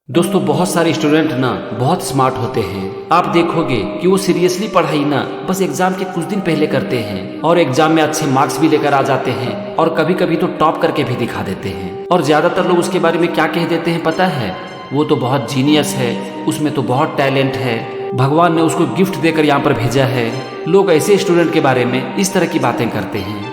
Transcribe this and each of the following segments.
दोस्तों बहुत सारे स्टूडेंट ना बहुत स्मार्ट होते हैं। आप देखोगे कि वो सीरियसली पढ़ाई ना बस एग्जाम के कुछ दिन पहले करते हैं और एग्जाम में अच्छे मार्क्स भी लेकर आ जाते हैं और कभी कभी तो टॉप करके भी दिखा देते हैं। और ज्यादातर लोग उसके बारे में क्या कह देते हैं पता है? वो तो बहुत जीनियस है, उसमें तो बहुत टैलेंट है, भगवान ने उसको गिफ्ट देकर यहाँ पर भेजा है। लोग ऐसे स्टूडेंट के बारे में इस तरह की बातें करते हैं।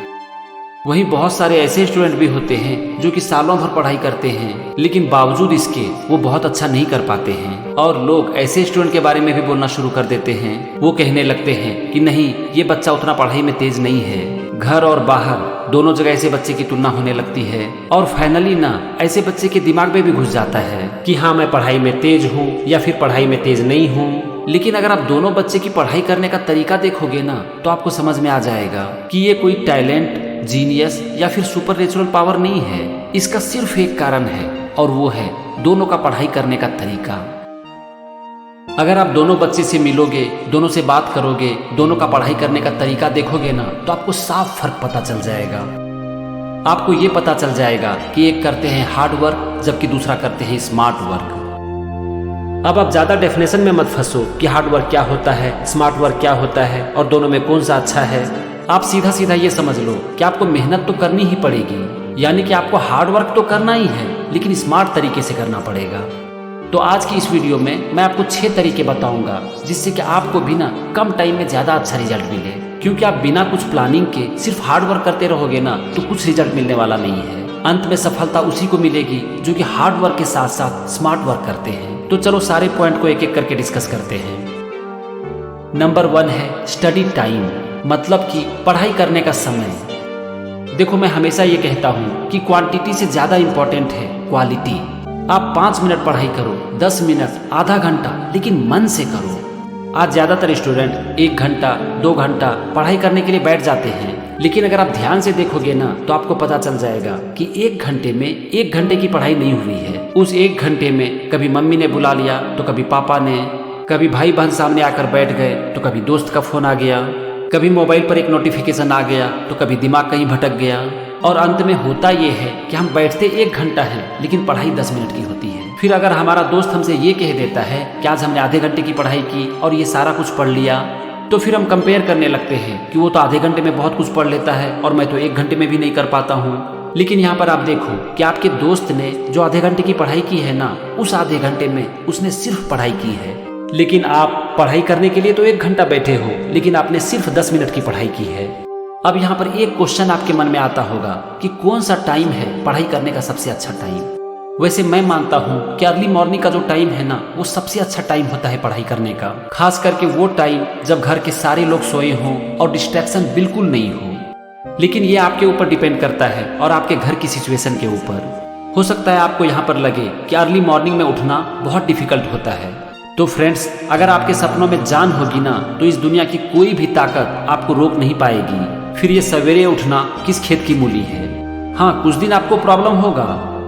वहीं बहुत सारे ऐसे स्टूडेंट भी होते हैं जो कि सालों भर पढ़ाई करते हैं लेकिन बावजूद इसके वो बहुत अच्छा नहीं कर पाते हैं। और लोग ऐसे स्टूडेंट के बारे में भी बोलना शुरू कर देते हैं। वो कहने लगते हैं कि नहीं, ये बच्चा उतना पढ़ाई में तेज नहीं है। घर और बाहर दोनों जगह ऐसे बच्चे की तुलना होने लगती है और फाइनली ना ऐसे बच्चे के दिमाग में भी घुस जाता है कि हाँ, मैं पढ़ाई में तेज हूँ या फिर पढ़ाई में तेज नहीं हूँ। लेकिन अगर आप दोनों बच्चे की पढ़ाई करने का तरीका देखोगे ना तो आपको समझ में आ जाएगा कि ये कोई टैलेंट, जीनियस या फिर सुपर नेचुरल पावर नहीं है। इसका सिर्फ एक कारण है और वो है दोनों का पढ़ाई करने का तरीका। अगर आप दोनों बच्चे से मिलोगे, दोनों से बात करोगे, दोनों का पढ़ाई करने का तरीका देखोगे ना तो आपको साफ फर्क पता चल जाएगा। आपको ये पता चल जाएगा कि एक करते हैं हार्ड वर्क जबकि दूसरा करते हैं स्मार्ट वर्क। अब आप ज्यादा डेफिनेशन में मत फंसो कि हार्ड वर्क क्या होता है, स्मार्ट वर्क क्या होता है और दोनों में कौन सा अच्छा है। आप सीधा सीधा ये समझ लो कि आपको मेहनत तो करनी ही पड़ेगी, यानी कि आपको हार्ड वर्क तो करना ही है लेकिन स्मार्ट तरीके से करना पड़ेगा। तो आज की इस वीडियो में मैं आपको 6 तरीके बताऊंगा जिससे कि आपको भी ना कम टाइम में ज्यादा अच्छा रिजल्ट मिले। क्योंकि आप बिना कुछ प्लानिंग के सिर्फ हार्ड वर्क करते रहोगे ना तो कुछ रिजल्ट मिलने वाला नहीं है। अंत में सफलता उसी को मिलेगी जो कि हार्ड वर्क के साथ साथ स्मार्ट वर्क करते हैं। तो चलो सारे पॉइंट को एक एक करके डिस्कस करते हैं। नंबर 1 है स्टडी टाइम, मतलब कि पढ़ाई करने का समय। देखो, मैं हमेशा ये कहता हूँ कि क्वांटिटी से ज्यादा इंपॉर्टेंट है क्वालिटी। आप 5 मिनट पढ़ाई करो, 10 मिनट, आधा घंटा, लेकिन मन से करो। आज ज्यादातर स्टूडेंट 1 घंटा 2 घंटा पढ़ाई करने के लिए बैठ जाते हैं, लेकिन अगर आप ध्यान से देखोगे ना तो आपको पता चल जाएगा कि 1 घंटे में 1 घंटे की पढ़ाई नहीं हुई है। उस 1 घंटे में कभी मम्मी ने बुला लिया तो कभी पापा ने, कभी भाई बहन सामने आकर बैठ गए तो कभी दोस्त का फोन आ गया, कभी मोबाइल पर एक नोटिफिकेशन आ गया तो कभी दिमाग कहीं भटक गया। और अंत में होता ये है कि हम बैठते 1 घंटा है लेकिन पढ़ाई 10 मिनट की होती है। फिर अगर हमारा दोस्त हमसे ये कह देता है कि आज हमने आधे घंटे की पढ़ाई की और ये सारा कुछ पढ़ लिया, तो फिर हम कंपेयर करने लगते हैं कि वो तो आधे घंटे में बहुत कुछ पढ़ लेता है और मैं तो 1 घंटे में भी नहीं कर पाता हूँ। लेकिन यहाँ पर आप देखो कि आपके दोस्त ने जो आधे घंटे की पढ़ाई की है ना, उस आधे घंटे में उसने सिर्फ पढ़ाई की है। लेकिन आप पढ़ाई करने के लिए तो 1 घंटा बैठे हो लेकिन आपने सिर्फ 10 मिनट की पढ़ाई की है। अब यहाँ पर एक क्वेश्चन आपके मन में आता होगा कि कौन सा टाइम है पढ़ाई करने का सबसे अच्छा टाइम। वैसे मैं मानता हूँ कि अर्ली मॉर्निंग का जो टाइम है ना वो सबसे अच्छा टाइम होता है पढ़ाई करने का। खास करके वो टाइम जब घर के सारे लोग सोए हों और डिस्ट्रैक्शन बिल्कुल नहीं हो। लेकिन ये आपके ऊपर डिपेंड करता है और आपके घर की सिचुएशन के ऊपर। हो सकता है आपको यहाँ पर लगे कि अर्ली मॉर्निंग में उठना बहुत डिफिकल्ट होता है। तो फ्रेंड्स, अगर आपके सपनों में जान होगी ना तो इस दुनिया की कोई भी ताकत आपको रोक नहीं पाएगी। फिर ये सवेरे उठना किस खेत की मूली है। हाँ, कुछ दिन आपको प्रॉब्लम होगा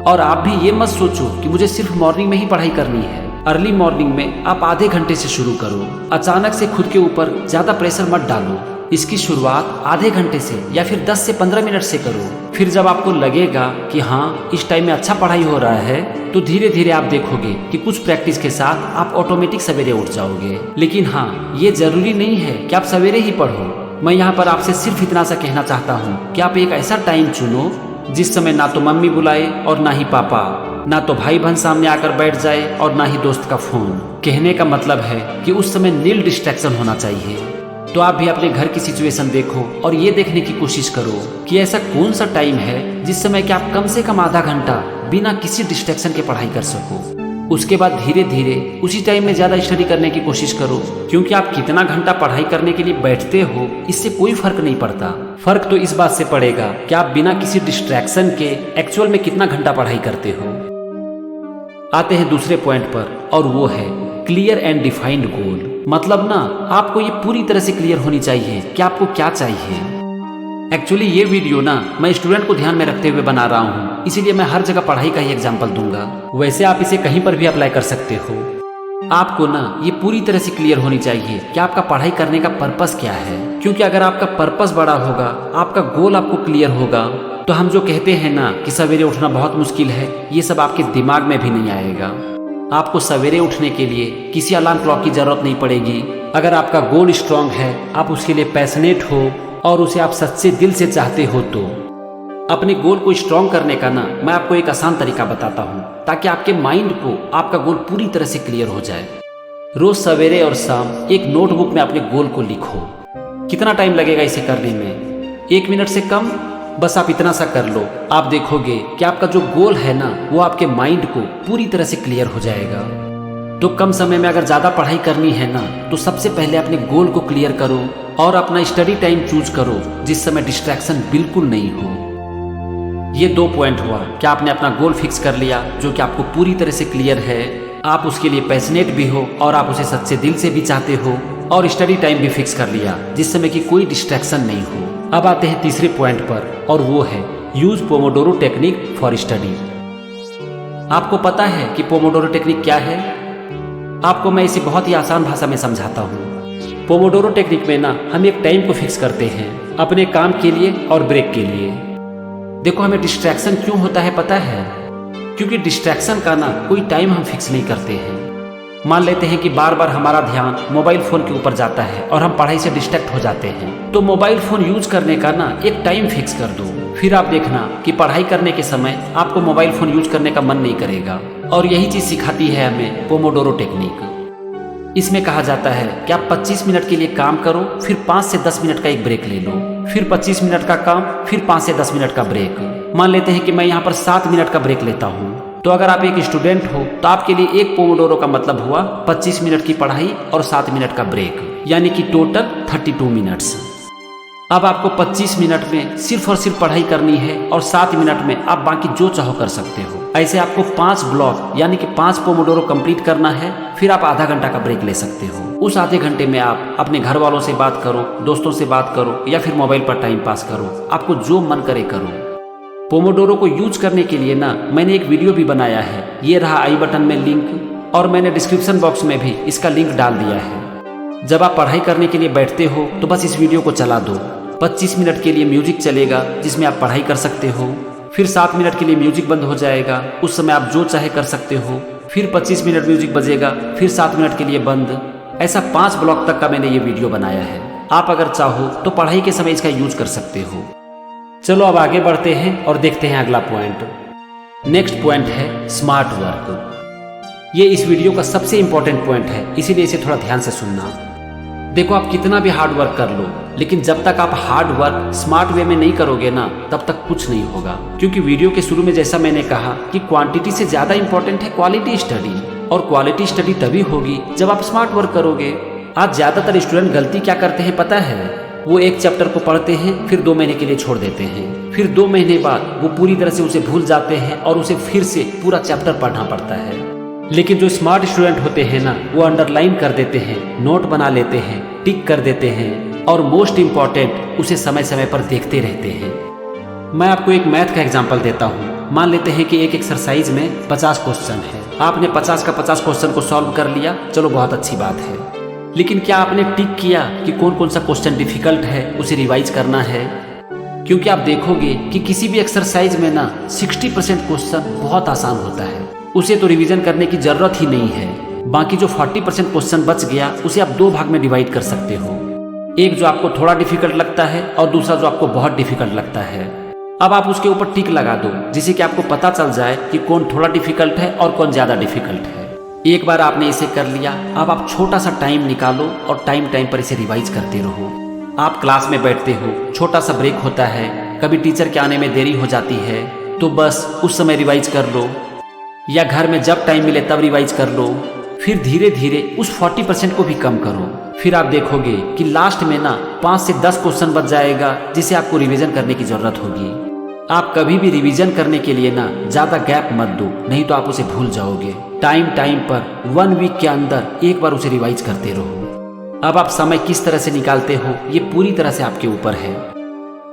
और आप भी ये मत सोचो कि मुझे सिर्फ मॉर्निंग में ही पढ़ाई करनी है। अर्ली मॉर्निंग में आप आधे घंटे से शुरू करो। अचानक से खुद के ऊपर ज्यादा प्रेशर मत डालो। इसकी शुरुआत आधे घंटे से या फिर 10 से 15 मिनट से करो। फिर जब आपको लगेगा कि हाँ, इस टाइम में अच्छा पढ़ाई हो रहा है तो धीरे धीरे आप देखोगे कि कुछ प्रैक्टिस के साथ आप ऑटोमेटिक सवेरे उठ जाओगे। लेकिन हाँ, ये जरूरी नहीं है कि आप सवेरे ही पढ़ो। मैं यहाँ पर आपसे सिर्फ इतना सा कहना चाहता हूँ कि आप एक ऐसा टाइम चुनो जिस समय ना तो मम्मी बुलाए और ना ही पापा, ना तो भाई बहन सामने आकर बैठ जाए और ना ही दोस्त का फोन। कहने का मतलब है कि उस समय नील डिस्ट्रैक्शन होना चाहिए। तो आप भी अपने घर की सिचुएशन देखो और ये देखने की कोशिश करो कि ऐसा कौन सा टाइम है जिस समय कि आप कम से कम आधा घंटा बिना किसी डिस्ट्रैक्शन के पढ़ाई कर सको। उसके बाद धीरे धीरे उसी टाइम में ज्यादा स्टडी करने की कोशिश करो। क्योंकि आप कितना घंटा पढ़ाई करने के लिए बैठते हो इससे कोई फर्क नहीं पड़ता। फर्क तो इस बात से पड़ेगा कि आप बिना किसी डिस्ट्रैक्शन के एक्चुअल में कितना घंटा पढ़ाई करते हो। आते हैं दूसरे पॉइंट पर और वो है क्लियर एंड डिफाइंड गोल। मतलब ना आपको ये पूरी तरह से क्लियर होनी चाहिए कि आपको क्या चाहिए। एक्चुअली ये वीडियो ना मैं स्टूडेंट को ध्यान में रखते हुए बना रहा हूँ, इसीलिए मैं हर जगह पढ़ाई का ही एग्जाम्पल दूंगा। वैसे आप इसे कहीं पर भी अप्लाई कर सकते हो। आपको ना ये पूरी तरह से क्लियर होनी चाहिए कि आपका पढ़ाई करने का पर्पस क्या है। क्योंकि अगर आपका पर्पस बड़ा होगा, आपका गोल आपको क्लियर होगा, तो हम जो कहते हैं ना कि सवेरे उठना बहुत मुश्किल है, ये सब आपके दिमाग में भी नहीं आएगा। आपको सवेरे उठने के लिए किसी अलार्म क्लॉक की जरूरत नहीं पड़ेगी। अगर आपका गोल स्ट्रांग है, आप उसके लिए पैशनेट हो और उसे आप सच्चे दिल से चाहते हो, तो अपने गोल को स्ट्रांग करने का ना मैं आपको एक आसान तरीका बताता हूँ, ताकि आपके माइंड को आपका गोल पूरी तरह से क्लियर हो जाए। रोज सवेरे और शाम एक नोटबुक में अपने गोल को लिखो। कितना टाइम लगेगा इसे करने में? 1 मिनट से कम। बस आप इतना सा कर लो, आप देखोगे कि आपका जो गोल है ना वो आपके माइंड को पूरी तरह से क्लियर हो जाएगा। तो कम समय में अगर ज़्यादा पढ़ाई करनी है ना, तो सबसे पहले अपने गोल को क्लियर करो और अपना स्टडी टाइम चूज करो जिस समय डिस्ट्रैक्शन बिल्कुल नहीं हो। ये 2 पॉइंट हुआ कि आपने अपना गोल फिक्स कर लिया जो कि आपको पूरी तरह से क्लियर है, आप उसके लिए पैशनेट भी हो और आप उसे सच्चे दिल से भी चाहते हो, और स्टडी टाइम भी फिक्स कर लिया जिस समय की कोई डिस्ट्रैक्शन नहीं हो। अब आते हैं तीसरे पॉइंट पर, और वो है use Pomodoro technique for study. आपको पता है कि पोमोडोरो टेक्निक क्या है? आपको मैं इसे बहुत ही आसान भाषा में समझाता हूँ। पोमोडोरो टेक्निक में ना हम एक टाइम को फिक्स करते हैं अपने काम के लिए और ब्रेक के लिए। देखो, हमें डिस्ट्रैक्शन क्यों होता है पता है? क्योंकि डिस्ट्रैक्शन का ना कोई टाइम हम फिक्स नहीं करते हैं। मान लेते हैं कि बार बार हमारा ध्यान मोबाइल फोन के ऊपर जाता है और हम पढ़ाई से डिस्ट्रैक्ट हो जाते हैं, तो मोबाइल फोन यूज करने का ना एक टाइम फिक्स कर दो। फिर आप देखना कि पढ़ाई करने के समय आपको मोबाइल फोन यूज करने का मन नहीं करेगा। और यही चीज सिखाती है हमें पोमोडोरो टेक्निक। इसमें कहा जाता है कि आप 25 मिनट के लिए काम करो, फिर 5 से 10 मिनट का एक ब्रेक ले लो, फिर 25 मिनट का काम, फिर 5 से 10 मिनट का ब्रेक। मान लेते हैं कि मैं यहाँ पर 7 मिनट का ब्रेक लेता हूँ, तो अगर आप एक स्टूडेंट हो तो आपके लिए एक पोमोडोरो का मतलब हुआ 25 मिनट की पढ़ाई और 7 मिनट का ब्रेक, यानी कि टोटल 32 मिनट्स। अब आपको 25 मिनट में सिर्फ और सिर्फ पढ़ाई करनी है और 7 मिनट में आप बाकी जो चाहो कर सकते हो। ऐसे आपको 5 ब्लॉक यानी कि 5 पोमोडोरो कंप्लीट करना है, फिर आप आधा घंटा का ब्रेक ले सकते हो। उस आधे घंटे में आप अपने घर वालों से बात करो, दोस्तों से बात करो, या फिर मोबाइल पर टाइम पास करो। आपको जो मन करे करो। पोमोडोरो को यूज करने के लिए ना मैंने एक वीडियो भी बनाया है, ये रहा आई बटन में लिंक, और मैंने डिस्क्रिप्शन बॉक्स में भी इसका लिंक डाल दिया है। जब आप पढ़ाई करने के लिए बैठते हो तो बस इस वीडियो को चला दो। 25 मिनट के लिए म्यूजिक चलेगा जिसमें आप पढ़ाई कर सकते हो, फिर 7 मिनट के लिए म्यूजिक बंद हो जाएगा, उस समय आप जो चाहे कर सकते हो, फिर 25 मिनट म्यूजिक बजेगा, फिर 7 मिनट के लिए बंद। ऐसा 5 ब्लॉक तक का मैंने ये वीडियो बनाया है। आप अगर चाहो तो पढ़ाई के समय इसका यूज कर सकते हो। चलो अब आगे बढ़ते हैं और देखते हैं अगला पॉइंट। नेक्स्ट पॉइंट है स्मार्ट वर्क। ये इस वीडियो का सबसे इंपॉर्टेंट पॉइंट है, इसीलिए इसे थोड़ा ध्यान से सुनना। देखो, आप कितना भी हार्ड वर्क कर लो, लेकिन जब तक आप हार्ड वर्क स्मार्ट वे में नहीं करोगे ना, तब तक कुछ नहीं होगा। क्योंकि वीडियो के शुरू में जैसा मैंने कहा कि क्वांटिटी से ज्यादा इंपॉर्टेंट है क्वालिटी स्टडी, और क्वालिटी स्टडी तभी होगी जब आप स्मार्ट वर्क करोगे। आज ज्यादातर स्टूडेंट गलती क्या करते हैं पता है? वो एक चैप्टर को पढ़ते हैं, फिर 2 महीने के लिए छोड़ देते हैं, फिर 2 महीने बाद वो पूरी तरह से उसे भूल जाते हैं और उसे फिर से पूरा चैप्टर पढ़ना पड़ता है। लेकिन जो स्मार्ट स्टूडेंट होते हैं ना, वो अंडरलाइन कर देते हैं, नोट बना लेते हैं, टिक कर देते हैं, और मोस्ट इम्पॉर्टेंट उसे समय समय पर देखते रहते हैं। मैं आपको एक मैथ का एग्जाम्पल देता हूँ। मान लेते हैं कि एक एक्सरसाइज में 50 क्वेश्चन है। आपने 50 का 50 क्वेश्चन को सॉल्व कर लिया, चलो बहुत अच्छी बात है। लेकिन क्या आपने टिक किया कि कौन कौन सा क्वेश्चन डिफिकल्ट है, उसे रिवाइज करना है? क्योंकि आप देखोगे कि किसी भी एक्सरसाइज में ना 60% क्वेश्चन बहुत आसान होता है, उसे तो रिवीजन करने की जरूरत ही नहीं है। बाकी जो 40% क्वेश्चन बच गया उसे आप 2 भाग में डिवाइड कर सकते हो, एक जो आपको थोड़ा डिफिकल्ट लगता है और दूसरा जो आपको बहुत डिफिकल्ट लगता है। अब आप उसके ऊपर टिक लगा दो, जिससे कि आपको पता चल जाए कि कौन थोड़ा डिफिकल्ट है और कौन ज्यादा डिफिकल्ट है। एक बार आपने इसे कर लिया, अब आप छोटा सा टाइम निकालो और टाइम टाइम पर इसे रिवाइज करते रहो। आप क्लास में बैठते हो, छोटा सा ब्रेक होता है, कभी टीचर के आने में देरी हो जाती है, तो बस उस समय रिवाइज कर लो, या घर में जब टाइम मिले तब रिवाइज कर लो। फिर धीरे धीरे उस 40% को भी कम करो। फिर आप देखोगे कि लास्ट में ना 5 से 10 क्वेश्चन बच जाएगा जिसे आपको रिवीजन करने की जरूरत होगी। आप कभी भी रिवीजन करने के लिए ना ज्यादा गैप मत दो, नहीं तो आप उसे भूल जाओगे। टाइम टाइम पर 1 वीक के अंदर एक बार उसे रिवाइज करते रहो। अब आप समय किस तरह से निकालते हो ये पूरी तरह से आपके ऊपर है।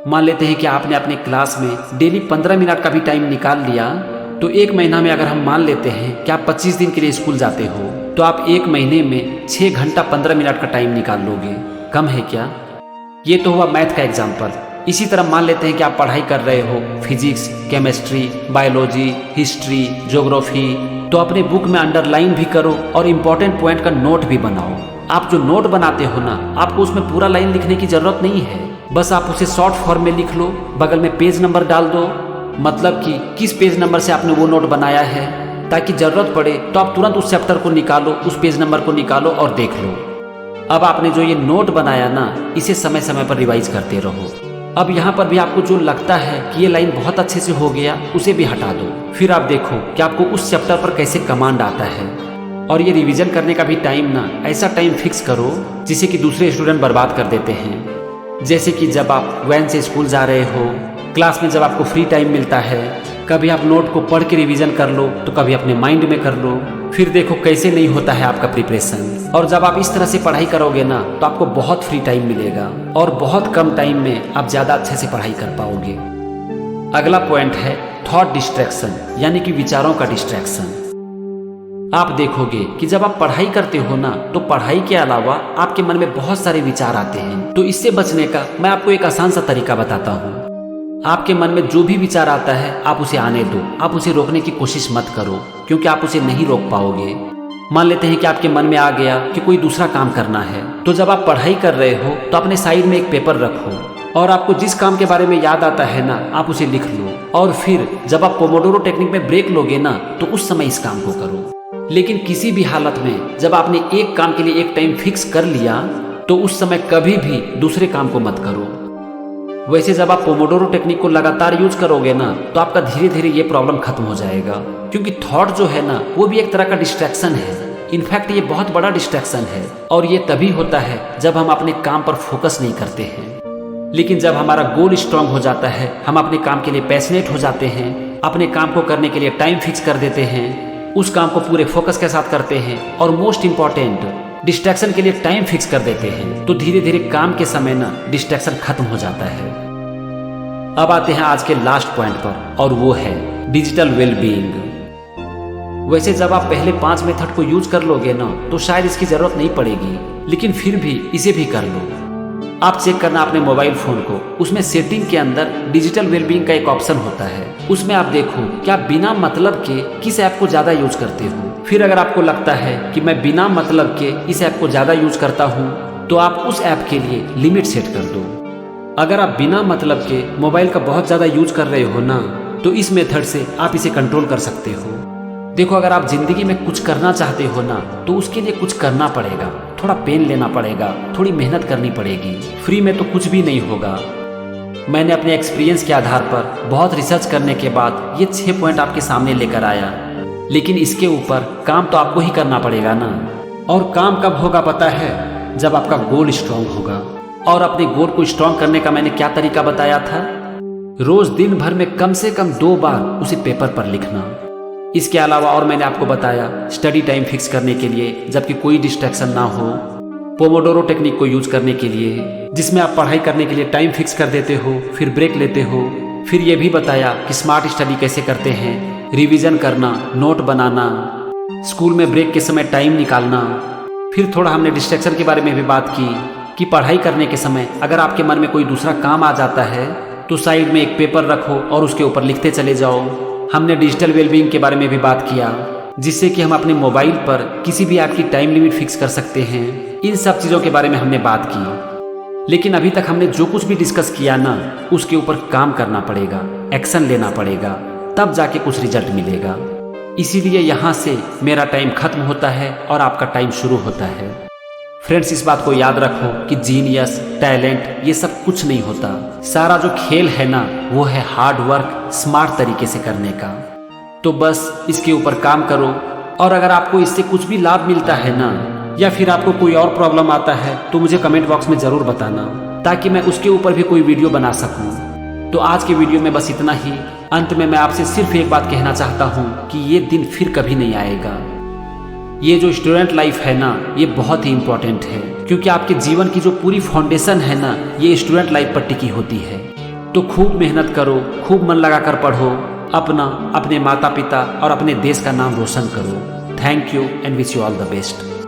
मान लेते हैं कि आपने अपने क्लास में डेली 15 मिनट का भी टाइम निकाल लिया, तो 1 महीना में अगर हम मान लेते हैं कि आप 25 दिन के लिए स्कूल जाते हो, तो आप 1 महीने में 6 घंटा 15 मिनट का टाइम निकाल लोगे। कम है क्या? ये तो हुआ मैथ का एग्जाम्पल। इसी तरह मान लेते हैं कि आप पढ़ाई कर रहे हो physics, chemistry, biology, history, geography, तो अपने बुक में अंडरलाइन भी करो और इम्पोर्टेंट पॉइंट का नोट भी बनाओ। आप जो नोट बनाते हो ना, आपको उसमें पूरा लाइन लिखने की जरूरत नहीं है, बस आप उसे शॉर्ट फॉर्म में लिख लो, बगल में पेज नंबर डाल दो, मतलब कि किस पेज नंबर से आपने वो नोट बनाया है, ताकि जरूरत पड़े तो आप तुरंत उस चैप्टर को निकालो, उस पेज नंबर को निकालो और देख लो। अब आपने जो ये नोट बनाया ना, इसे समय समय पर रिवाइज करते रहो। अब यहाँ पर भी आपको जो लगता है कि ये लाइन बहुत अच्छे से हो गया, उसे भी हटा दो। फिर आप देखो कि आपको उस चैप्टर पर कैसे कमांड आता है। और ये रिवीजन करने का भी टाइम ना ऐसा टाइम फिक्स करो जिसे कि दूसरे स्टूडेंट बर्बाद कर देते हैं। जैसे कि जब आप वैन से स्कूल जा रहे हो, क्लास में जब आपको फ्री टाइम मिलता है, कभी आप नोट को पढ़ के रिवीजन कर लो तो कभी अपने माइंड में कर लो। फिर देखो कैसे नहीं होता है आपका प्रिपरेशन। और जब आप इस तरह से पढ़ाई करोगे ना, तो आपको बहुत फ्री टाइम मिलेगा और बहुत कम टाइम में आप ज़्यादा अच्छे से पढ़ाई कर पाओगे। अगला पॉइंट है थॉट डिस्ट्रैक्शन, यानी कि विचारों का डिस्ट्रैक्शन। आप देखोगे कि जब आप पढ़ाई करते हो ना, तो पढ़ाई के अलावा आपके मन में बहुत सारे विचार आते हैं। तो इससे बचने का मैं आपको एक आसान सा तरीका बताता हूँ। आपके मन में जो भी विचार आता है आप उसे आने दो, आप उसे रोकने की कोशिश मत करो, क्योंकि आप उसे नहीं रोक पाओगे। मान लेते हैं कि आपके मन में आ गया कि कोई दूसरा काम करना है, तो जब आप पढ़ाई कर रहे हो तो अपने साइड में एक पेपर रखो और आपको जिस काम के बारे में याद आता है ना, आप उसे लिख लो। और फिर जब आप पोमोडोरो टेक्निक में ब्रेक लोगे ना, तो उस समय इस काम को करो। लेकिन किसी भी हालत में जब आपने एक काम के लिए एक टाइम फिक्स कर लिया, तो उस समय कभी भी दूसरे काम को मत करो। वैसे जब आप पोमोडोरो टेक्निक को लगातार यूज करोगे ना, तो आपका धीरे धीरे ये प्रॉब्लम खत्म हो जाएगा, क्योंकि थॉट जो है ना, वो भी एक तरह का डिस्ट्रैक्शन है। इनफैक्ट ये बहुत बड़ा डिस्ट्रैक्शन है, और ये तभी होता है जब हम अपने काम पर फोकस नहीं करते हैं। लेकिन जब हमारा गोल स्ट्रांग हो जाता है, हम अपने काम के लिए पैशनेट हो जाते हैं, अपने काम को करने के लिए टाइम फिक्स कर देते हैं, उस काम को पूरे फोकस के साथ करते हैं, और मोस्ट इंपॉर्टेंट डिस्ट्रैक्शन के लिए टाइम फिक्स कर देते हैं, तो धीरे धीरे काम के समय ना डिस्ट्रैक्शन खत्म हो जाता है। अब आते हैं आज के लास्ट पॉइंट पर, और वो है डिजिटल वेलबीइंग। वैसे जब आप पहले 5 मेथड को यूज कर लोगे ना, तो शायद इसकी जरूरत नहीं पड़ेगी, लेकिन फिर भी इसे भी कर लो। आप चेक करना अपने मोबाइल फोन को, उसमें सेटिंग के अंदर डिजिटल वेलबीइंग का एक ऑप्शन होता है। उसमें आप देखो कि आप बिना मतलब के किस ऐप को ज्यादा यूज करते हो। फिर अगर आपको लगता है कि मैं बिना मतलब के इस ऐप को ज्यादा यूज करता हूँ, तो आप उस ऐप के लिए लिमिट सेट कर दो। अगर आप बिना मतलब के मोबाइल का बहुत ज्यादा यूज कर रहे हो ना, तो इस मेथड से आप इसे कंट्रोल कर सकते हो। देखो, अगर आप जिंदगी में कुछ करना चाहते हो ना, तो उसके लिए कुछ करना पड़ेगा, थोड़ा पेन लेना पड़ेगा, थोड़ी मेहनत करनी पड़ेगी। फ्री में तो कुछ भी नहीं होगा। मैंने अपने एक्सपीरियंस के आधार पर बहुत रिसर्च करने के बाद ये 6 पॉइंट आपके सामने लेकर आया, लेकिन इसके ऊपर काम तो आपको ही करना पड़ेगा ना। और काम कब होगा पता है? जब आपका गोल स्ट्रांग होगा। और अपने गोल को स्ट्रांग करने का मैंने क्या तरीका बताया था? रोज दिन भर में कम से कम 2 बार उसे पेपर पर लिखना। इसके अलावा और मैंने आपको बताया स्टडी टाइम फिक्स करने के लिए, जबकि कोई डिस्ट्रैक्शन ना हो, पोमोडोरो टेक्निक को यूज करने के लिए, जिसमें आप पढ़ाई करने के लिए टाइम फिक्स कर देते हो, फिर ब्रेक लेते हो। फिर ये भी बताया कि स्मार्ट स्टडी कैसे करते हैं, रिवीजन करना, नोट बनाना, स्कूल में ब्रेक के समय टाइम निकालना। फिर थोड़ा हमने डिस्ट्रैक्शन के बारे में भी बात की कि पढ़ाई करने के समय अगर आपके मन में कोई दूसरा काम आ जाता है, तो साइड में एक पेपर रखो और उसके ऊपर लिखते चले जाओ। हमने डिजिटल वेलबीइंग के बारे में भी बात किया, जिससे कि हम अपने मोबाइल पर किसी भी ऐप की टाइम लिमिट फिक्स कर सकते हैं। इन सब चीज़ों के बारे में हमने बात की। लेकिन अभी तक हमने जो कुछ भी डिस्कस किया ना, उसके ऊपर काम करना पड़ेगा, एक्शन लेना पड़ेगा, तब जाके कुछ रिजल्ट मिलेगा। इसीलिए यहाँ से मेरा टाइम खत्म होता है और आपका टाइम शुरू होता है। फ्रेंड्स, इस बात को याद रखो कि जीनियस, टैलेंट ये सब कुछ नहीं होता। सारा जो खेल है ना, वो है हार्ड वर्क, स्मार्ट तरीके से करने का। तो बस इसके ऊपर काम करो। और अगर आपको इससे कुछ भी लाभ मिलता है ना, या फिर आपको कोई और प्रॉब्लम आता है, तो मुझे कमेंट बॉक्स में ज़रूर बताना, ताकि मैं उसके ऊपर भी कोई वीडियो बना सकूं। तो आज के वीडियो में बस इतना ही। अंत में मैं आपसे सिर्फ एक बात कहना चाहता हूं कि ये दिन फिर कभी नहीं आएगा। ये जो स्टूडेंट लाइफ है ना, ये बहुत ही इंपॉर्टेंट है, क्योंकि आपके जीवन की जो पूरी फाउंडेशन है ना, ये स्टूडेंट लाइफ पर टिकी होती है। तो खूब मेहनत करो, खूब मन लगाकर पढ़ो, अपना, अपने माता पिता और अपने देश का नाम रोशन करो। Thank you and wish you all the best.